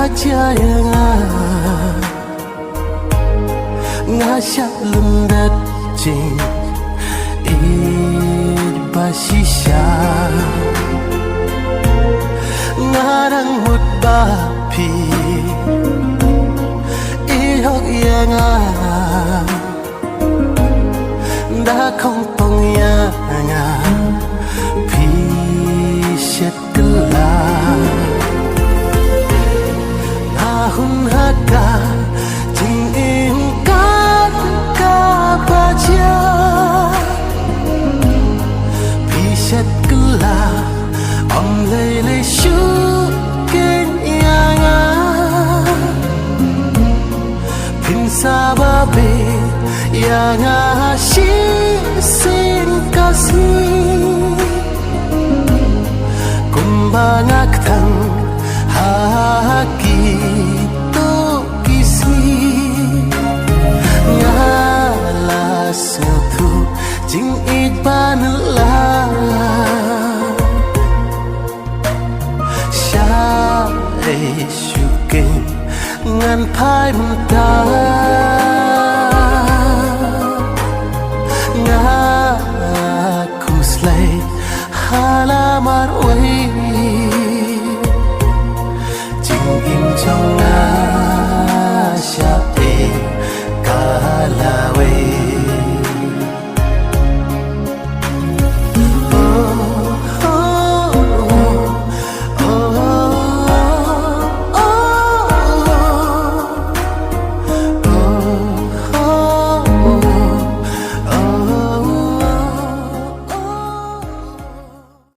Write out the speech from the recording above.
percaya ngasak lendat jing basisya ngarang mut bapi ihok yang đã không tông nhà phi xét kela hun haka jing in kan ka baca piset kela om lele shu ken yanga pin sababe yanga shi sin kasih kumbangak tang haki jing it banla sha e shuken ngan phai mta nga kuslay halamar oi jing in trong nga sha